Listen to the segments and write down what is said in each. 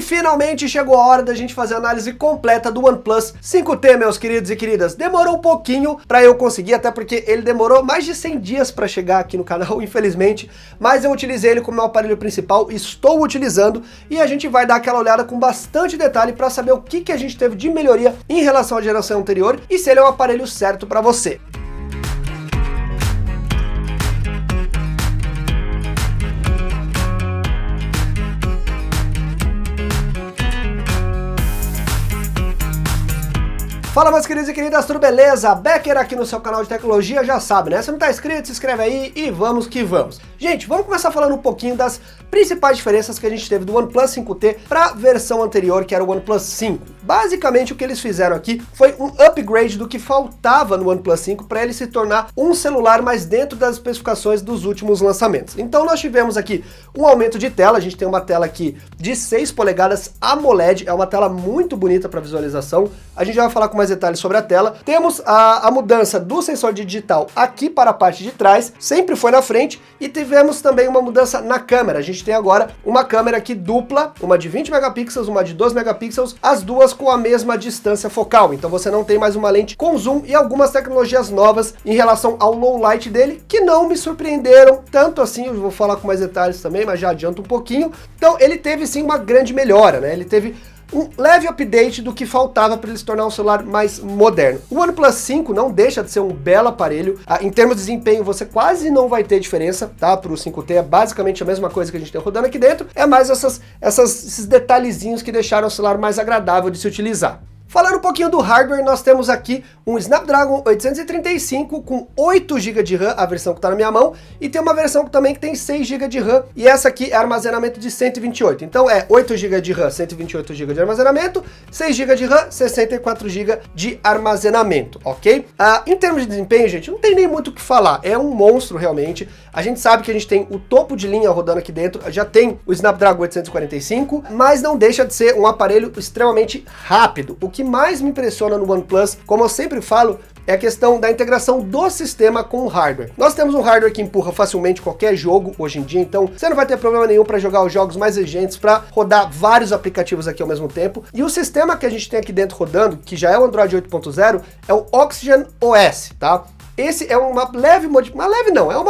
E finalmente chegou a hora da gente fazer a análise completa do OnePlus 5T, meus queridos e queridas. Demorou um pouquinho para eu conseguir, até porque ele demorou mais de 100 dias para chegar aqui no canal, infelizmente, mas eu utilizei ele como meu aparelho principal, estou utilizando, e a gente vai dar aquela olhada com bastante detalhe para saber o que a gente teve de melhoria em relação à geração anterior e se ele é o aparelho certo para você. Fala, meus queridos e queridas, tudo beleza? Becker aqui no seu canal de tecnologia, já sabe, né? Se não tá inscrito, se inscreve aí e vamos que vamos. Gente, vamos começar falando um pouquinho das principais diferenças que a gente teve do OnePlus 5T para a versão anterior, que era o OnePlus 5. Basicamente, o que eles fizeram aqui foi um upgrade do que faltava no OnePlus 5 para ele se tornar um celular mais dentro das especificações dos últimos lançamentos. Então, nós tivemos aqui um aumento de tela, a gente tem uma tela aqui de 6 polegadas AMOLED, é uma tela muito bonita para visualização, a gente já vai falar com mais detalhes sobre a tela. Temos a mudança do sensor de digital aqui para a parte de trás, sempre foi na frente, e tivemos também uma mudança na câmera. A gente tem agora uma câmera aqui dupla, uma de 20 megapixels, uma de 12 megapixels, as duas com a mesma distância focal, então você não tem mais uma lente com zoom, e algumas tecnologias novas em relação ao low light dele, que não me surpreenderam tanto assim. Eu vou falar com mais detalhes também, mas já adianto um pouquinho. Então ele teve sim uma grande melhora, né? Ele teve um leve update do que faltava para ele se tornar um celular mais moderno. O OnePlus 5 não deixa de ser um belo aparelho. Em termos de desempenho, você quase não vai ter diferença, tá? Para o 5T é basicamente a mesma coisa que a gente tem rodando aqui dentro, é mais esses detalhezinhos que deixaram o celular mais agradável de se utilizar. Falando um pouquinho do hardware, nós temos aqui um Snapdragon 835 com 8 GB de RAM, a versão que está na minha mão, e tem uma versão também que tem 6 GB de RAM, e essa aqui é armazenamento de 128. Então é 8 GB de RAM, 128 GB de armazenamento, 6 GB de RAM, 64 GB de armazenamento, ok? Em termos de desempenho, gente, não tem nem muito o que falar, é um monstro realmente. A gente sabe que a gente tem o topo de linha rodando aqui dentro, já tem o Snapdragon 845, mas não deixa de ser um aparelho extremamente rápido. O que mais me impressiona no OnePlus, como eu sempre falo, é a questão da integração do sistema com o hardware. Nós temos um hardware que empurra facilmente qualquer jogo hoje em dia, então você não vai ter problema nenhum para jogar os jogos mais exigentes, para rodar vários aplicativos aqui ao mesmo tempo. E o sistema que a gente tem aqui dentro rodando, que já é o Android 8.0, é o Oxygen OS, tá? Esse é uma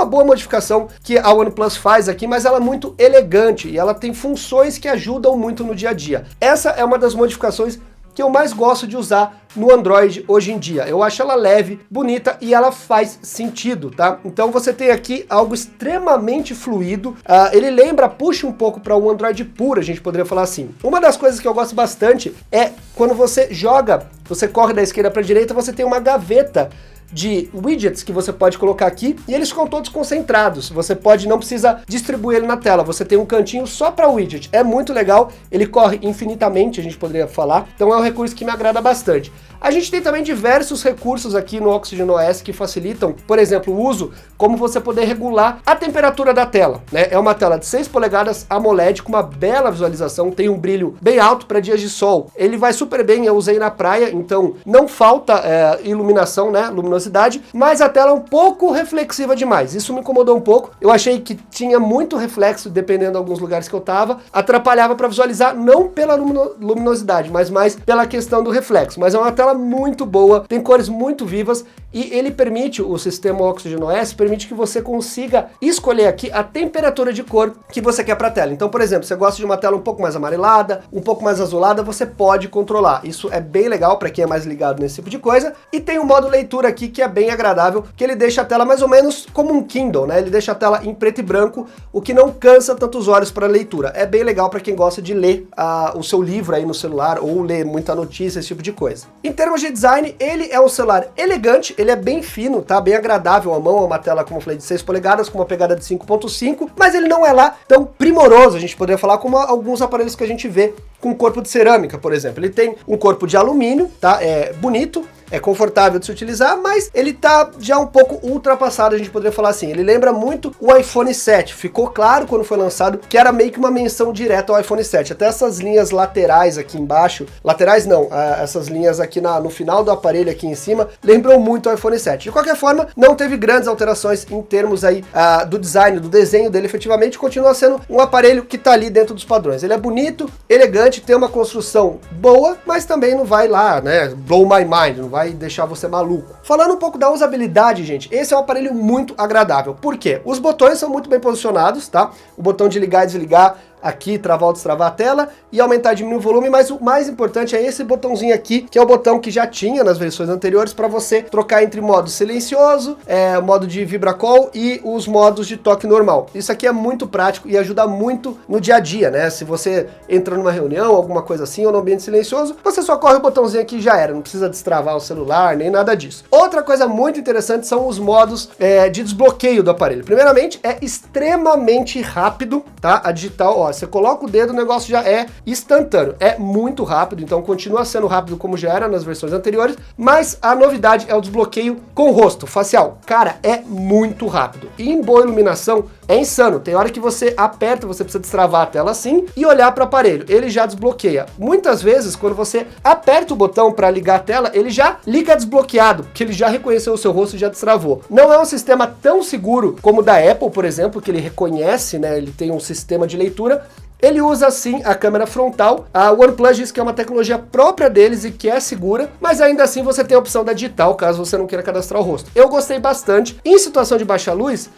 boa modificação que a OnePlus faz aqui, mas ela é muito elegante e ela tem funções que ajudam muito no dia a dia. Essa é uma das modificações que eu mais gosto de usar no Android hoje em dia. Eu acho ela leve, bonita e ela faz sentido, tá? Então você tem aqui algo extremamente fluido, ele puxa um pouco para um Android puro, a gente poderia falar assim. Uma das coisas que eu gosto bastante é quando você joga, você corre da esquerda para a direita, você tem uma gaveta de widgets que você pode colocar aqui e eles ficam todos concentrados. Você não precisa distribuir ele na tela, você tem um cantinho só para widget. É muito legal, ele corre infinitamente, a gente poderia falar, então é um recurso que me agrada bastante. A gente tem também diversos recursos aqui no Oxygen OS que facilitam, por exemplo, o uso, como você poder regular a temperatura da tela, né? É uma tela de 6 polegadas AMOLED com uma bela visualização, tem um brilho bem alto para dias de sol. Ele vai super bem, eu usei na praia, então não falta iluminação, né? Luminosidade, mas a tela é um pouco reflexiva demais. Isso me incomodou um pouco. Eu achei que tinha muito reflexo, dependendo de alguns lugares que eu tava, atrapalhava para visualizar, não pela luminosidade, mas mais pela questão do reflexo. Mas é uma tela muito boa, tem cores muito vivas e ele permite, o sistema Oxygen OS permite que você consiga escolher aqui a temperatura de cor que você quer para a tela. Então, por exemplo, você gosta de uma tela um pouco mais amarelada, um pouco mais azulada, você pode controlar. Isso é bem legal para quem é mais ligado nesse tipo de coisa. E tem um modo leitura aqui que é bem agradável, que ele deixa a tela mais ou menos como um Kindle, né? Ele deixa a tela em preto e branco, o que não cansa tanto os olhos para leitura. É bem legal para quem gosta de ler o seu livro aí no celular ou ler muita notícia, esse tipo de coisa. Em termos de design, ele é um celular elegante, ele é bem fino, tá? Bem agradável à mão, é uma tela, como eu falei, de 6 polegadas, com uma pegada de 5.5, mas ele não é lá tão primoroso, a gente poderia falar, como alguns aparelhos que a gente vê com corpo de cerâmica, por exemplo. Ele tem um corpo de alumínio, tá? É bonito, é confortável de se utilizar, mas ele tá já um pouco ultrapassado, a gente poderia falar assim. Ele lembra muito o iPhone 7, ficou claro quando foi lançado que era meio que uma menção direta ao iPhone 7, até essas linhas laterais aqui embaixo, laterais não, essas linhas aqui no final do aparelho aqui em cima, lembram muito o iPhone 7. De qualquer forma, não teve grandes alterações em termos aí do design, do desenho dele, efetivamente, continua sendo um aparelho que tá ali dentro dos padrões. Ele é bonito, elegante, tem uma construção boa, mas também não vai lá, né, blow my mind, não vai deixar você maluco. Falando um pouco da usabilidade, gente, esse é um aparelho muito agradável. Por quê? Os botões são muito bem posicionados, tá? O botão de ligar e desligar, aqui, travar ou destravar a tela e aumentar e diminuir o volume, mas o mais importante é esse botãozinho aqui, que é o botão que já tinha nas versões anteriores para você trocar entre modo silencioso, modo de vibracall e os modos de toque normal. Isso aqui é muito prático e ajuda muito no dia a dia, né? Se você entra numa reunião, alguma coisa assim, ou no ambiente silencioso, você só corre o botãozinho aqui e já era, não precisa destravar o celular, nem nada disso. Outra coisa muito interessante são os modos de desbloqueio do aparelho. Primeiramente, é extremamente rápido, tá? A digital, ó, você coloca o dedo, o negócio já é instantâneo. É muito rápido, então continua sendo rápido como já era nas versões anteriores, mas a novidade é o desbloqueio com rosto facial. Cara, é muito rápido. E em boa iluminação, é insano. Tem hora que você aperta, você precisa destravar a tela assim e olhar para o aparelho. Ele já desbloqueia. Muitas vezes, quando você aperta o botão para ligar a tela, ele já liga desbloqueado, porque ele já reconheceu o seu rosto e já destravou. Não é um sistema tão seguro como o da Apple, por exemplo, que ele reconhece, né? Ele tem um sistema de leitura. Ele usa sim a câmera frontal. A OnePlus diz que é uma tecnologia própria deles e que é segura, mas ainda assim você tem a opção da digital, caso você não queira cadastrar o rosto. Eu gostei bastante. Em situação de baixa luz,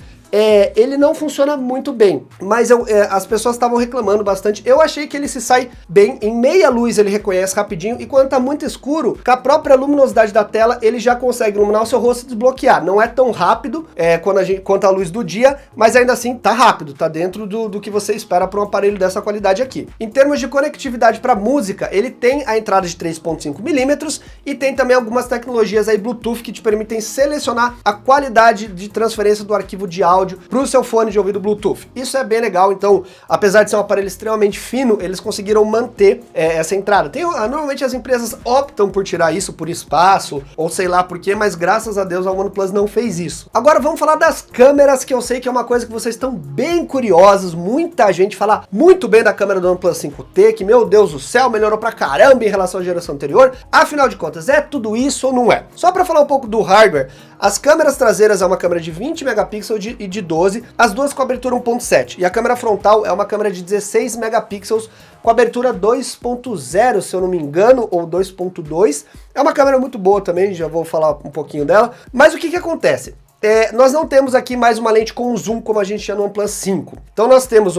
ele não funciona muito bem, mas as pessoas estavam reclamando bastante. Eu achei que ele se sai bem, em meia luz ele reconhece rapidinho, e quando tá muito escuro, com a própria luminosidade da tela, ele já consegue iluminar o seu rosto e desbloquear. Não é tão rápido quanto a luz do dia, mas ainda assim tá rápido, tá dentro do que você espera para um aparelho dessa qualidade aqui. Em termos de conectividade para música, ele tem a entrada de 3.5mm e tem também algumas tecnologias aí Bluetooth que te permitem selecionar a qualidade de transferência do arquivo de áudio para o seu fone de ouvido Bluetooth. Isso é bem legal, então, apesar de ser um aparelho extremamente fino, eles conseguiram manter essa entrada. Normalmente as empresas optam por tirar isso por espaço, ou sei lá por quê, mas graças a Deus a OnePlus não fez isso. Agora vamos falar das câmeras, que eu sei que é uma coisa que vocês estão bem curiosos, muita gente fala muito bem da câmera do OnePlus 5T, que meu Deus do céu, melhorou pra caramba em relação à geração anterior. Afinal de contas, é tudo isso ou não é? Só para falar um pouco do hardware, as câmeras traseiras é uma câmera de 20 megapixels e de 12, as duas com abertura 1.7, e a câmera frontal é uma câmera de 16 megapixels com abertura 2.0, se eu não me engano, ou 2.2. É uma câmera muito boa também, já vou falar um pouquinho dela, mas o que acontece? Nós não temos aqui mais uma lente com zoom como a gente tinha no OnePlus 5. Então nós temos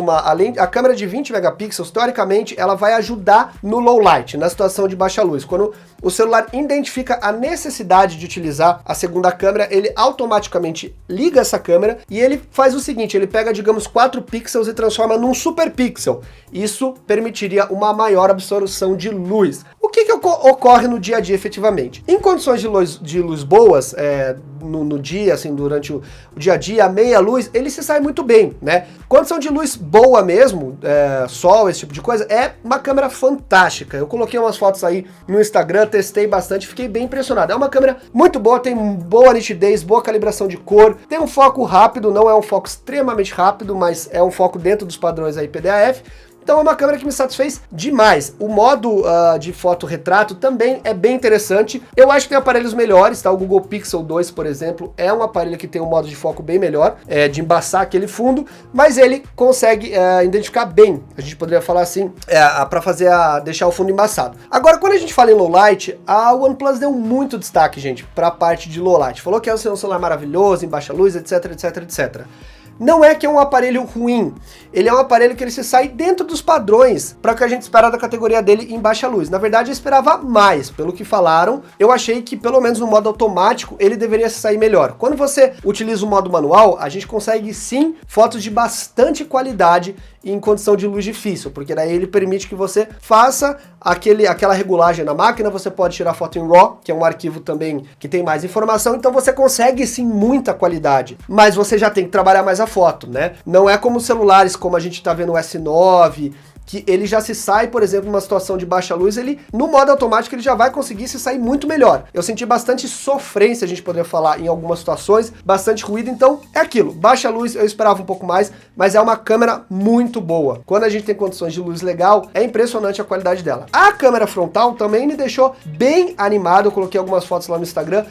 a câmera de 20 megapixels, teoricamente, ela vai ajudar no low light, na situação de baixa luz. Quando o celular identifica a necessidade de utilizar a segunda câmera, ele automaticamente liga essa câmera e ele faz o seguinte, ele pega, digamos, 4 pixels e transforma num super pixel. Isso permitiria uma maior absorção de luz. O que ocorre no dia a dia, efetivamente? Em condições de luz boas, no dia, assim, durante o dia a dia, a meia luz, ele se sai muito bem, né? Condição de luz boa mesmo, sol, esse tipo de coisa, é uma câmera fantástica. Eu coloquei umas fotos aí no Instagram, testei bastante, fiquei bem impressionado. É uma câmera muito boa, tem boa nitidez, boa calibração de cor, tem um foco rápido, não é um foco extremamente rápido, mas é um foco dentro dos padrões aí PDAF. Então é uma câmera que me satisfez demais. O modo de foto-retrato também é bem interessante. Eu acho que tem aparelhos melhores, tá? O Google Pixel 2, por exemplo, é um aparelho que tem um modo de foco bem melhor, de embaçar aquele fundo, mas ele consegue identificar bem, a gente poderia falar assim, para deixar o fundo embaçado. Agora, quando a gente fala em low light, a OnePlus deu muito destaque, gente, para a parte de low light. Falou que é um celular maravilhoso, em baixa luz, etc, etc, etc. Não é que é um aparelho ruim, ele é um aparelho que ele se sai dentro dos padrões para o que a gente espera da categoria dele em baixa luz. Na verdade, eu esperava mais, pelo que falaram, eu achei que pelo menos no modo automático ele deveria se sair melhor. Quando você utiliza o modo manual, a gente consegue sim fotos de bastante qualidade em condição de luz difícil, porque daí ele permite que você faça aquela regulagem na máquina, você pode tirar foto em RAW, que é um arquivo também que tem mais informação, então você consegue sim muita qualidade, mas você já tem que trabalhar mais a foto, né? Não é como celulares como a gente tá vendo o S9 que ele já se sai, por exemplo, numa situação de baixa luz, ele, no modo automático, ele já vai conseguir se sair muito melhor. Eu senti bastante sofrência, a gente poderia falar, em algumas situações, bastante ruído, então é aquilo, baixa luz, eu esperava um pouco mais, mas é uma câmera muito boa. Quando a gente tem condições de luz legal, é impressionante a qualidade dela. A câmera frontal também me deixou bem animado, eu coloquei algumas fotos lá no Instagram,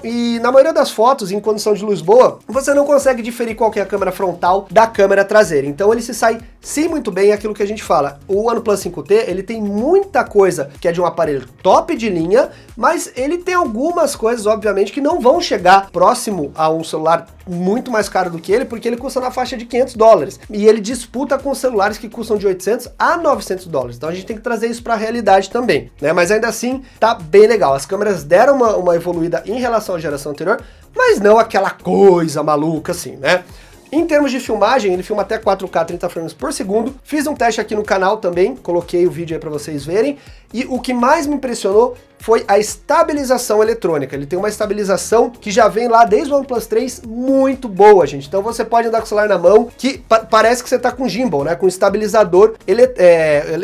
e na maioria das fotos, em condição de luz boa, você não consegue diferir qual que é a câmera frontal da câmera traseira. Então ele se sai sim muito bem, aquilo que a gente fala. O OnePlus 5T, ele tem muita coisa que é de um aparelho top de linha, mas ele tem algumas coisas, obviamente, que não vão chegar próximo a um celular muito mais caro do que ele, porque ele custa na faixa de $500. E ele disputa com celulares que custam de $800 a $900. Então a gente tem que trazer isso para a realidade também, né? Mas ainda assim, tá bem legal. As câmeras deram uma evoluída em relação à geração anterior, mas não aquela coisa maluca assim, né? Em termos de filmagem, ele filma até 4K 30 frames por segundo. Fiz um teste aqui no canal também, coloquei o vídeo aí para vocês verem. E o que mais me impressionou foi a estabilização eletrônica. Ele tem uma estabilização que já vem lá desde o OnePlus 3 muito boa, gente. Então você pode andar com o celular na mão, que parece que você tá com gimbal, né? Com um estabilizador,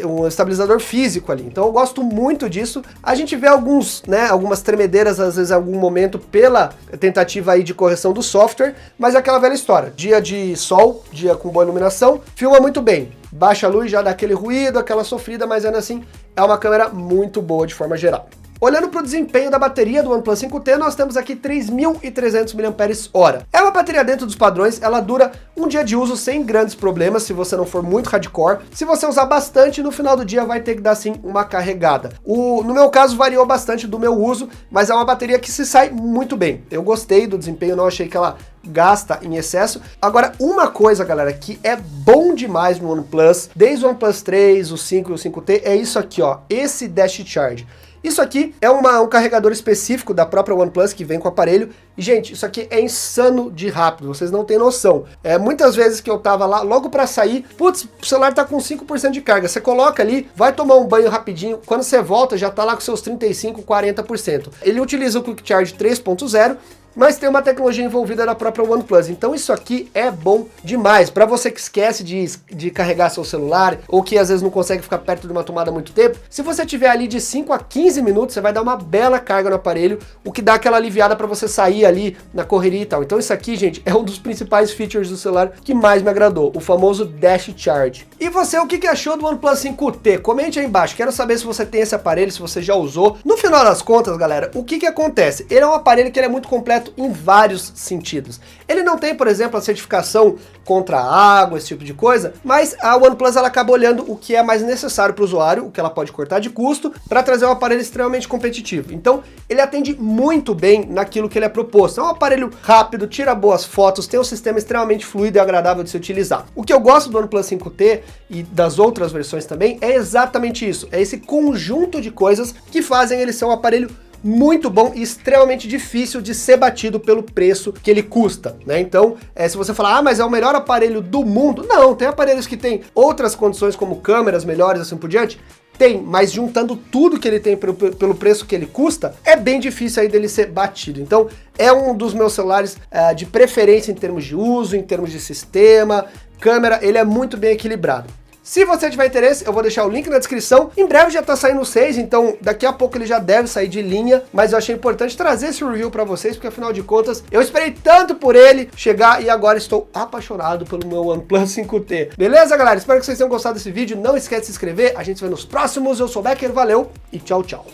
um estabilizador físico ali. Então eu gosto muito disso. A gente vê algumas tremedeiras, às vezes, em algum momento, pela tentativa aí de correção do software, mas é aquela velha história. Dia de sol, dia com boa iluminação, filma muito bem. Baixa a luz, já dá aquele ruído, aquela sofrida, mas ainda assim é uma câmera muito boa de forma geral. Olhando para o desempenho da bateria do OnePlus 5T, nós temos aqui 3.300 mAh. É uma bateria dentro dos padrões, ela dura um dia de uso sem grandes problemas, se você não for muito hardcore. Se você usar bastante, no final do dia vai ter que dar sim uma carregada. No meu caso variou bastante do meu uso, mas é uma bateria que se sai muito bem. Eu gostei do desempenho, não achei que ela gasta em excesso. Agora, uma coisa, galera, que é bom demais no OnePlus, desde o OnePlus 3, o 5 e o 5T, é isso aqui, ó, esse Dash Charge. Isso aqui é um carregador específico da própria OnePlus que vem com o aparelho. E, gente, isso aqui é insano de rápido, vocês não têm noção. Muitas vezes que eu tava lá, logo para sair, putz, o celular tá com 5% de carga. Você coloca ali, vai tomar um banho rapidinho, quando você volta já tá lá com seus 35%, 40%. Ele utiliza o Quick Charge 3.0, mas tem uma tecnologia envolvida da própria OnePlus. Então isso aqui é bom demais. Para você que esquece de carregar seu celular, ou que às vezes não consegue ficar perto de uma tomada há muito tempo, se você tiver ali de 5 a 15 minutos, você vai dar uma bela carga no aparelho, o que dá aquela aliviada para você sair ali na correria e tal. Então isso aqui, gente, é um dos principais features do celular que mais me agradou, o famoso Dash Charge. E você, o que achou do OnePlus 5T? Comente aí embaixo, quero saber se você tem esse aparelho, se você já usou. No final das contas, galera, o que acontece? Ele é um aparelho que ele é muito completo em vários sentidos. Ele não tem, por exemplo, a certificação contra a água, esse tipo de coisa, mas a OnePlus ela acaba olhando o que é mais necessário para o usuário, o que ela pode cortar de custo, para trazer um aparelho extremamente competitivo. Então, ele atende muito bem naquilo que ele é proposto. É um aparelho rápido, tira boas fotos, tem um sistema extremamente fluido e agradável de se utilizar. O que eu gosto do OnePlus 5T e das outras versões também é exatamente isso, é esse conjunto de coisas que fazem ele ser um aparelho muito bom e extremamente difícil de ser batido pelo preço que ele custa, né? Então, se você falar, mas é o melhor aparelho do mundo, não, tem aparelhos que tem outras condições como câmeras melhores, assim por diante, tem, mas juntando tudo que ele tem pelo preço que ele custa, é bem difícil aí dele ser batido. Então, é um dos meus celulares de preferência em termos de uso, em termos de sistema, câmera, ele é muito bem equilibrado. Se você tiver interesse, eu vou deixar o link na descrição. Em breve já tá saindo o 6, então daqui a pouco ele já deve sair de linha, mas eu achei importante trazer esse review para vocês, porque afinal de contas, eu esperei tanto por ele chegar e agora estou apaixonado pelo meu OnePlus 5T. Beleza, galera? Espero que vocês tenham gostado desse vídeo. Não esquece de se inscrever. A gente se vê nos próximos. Eu sou o Becker, valeu e tchau, tchau.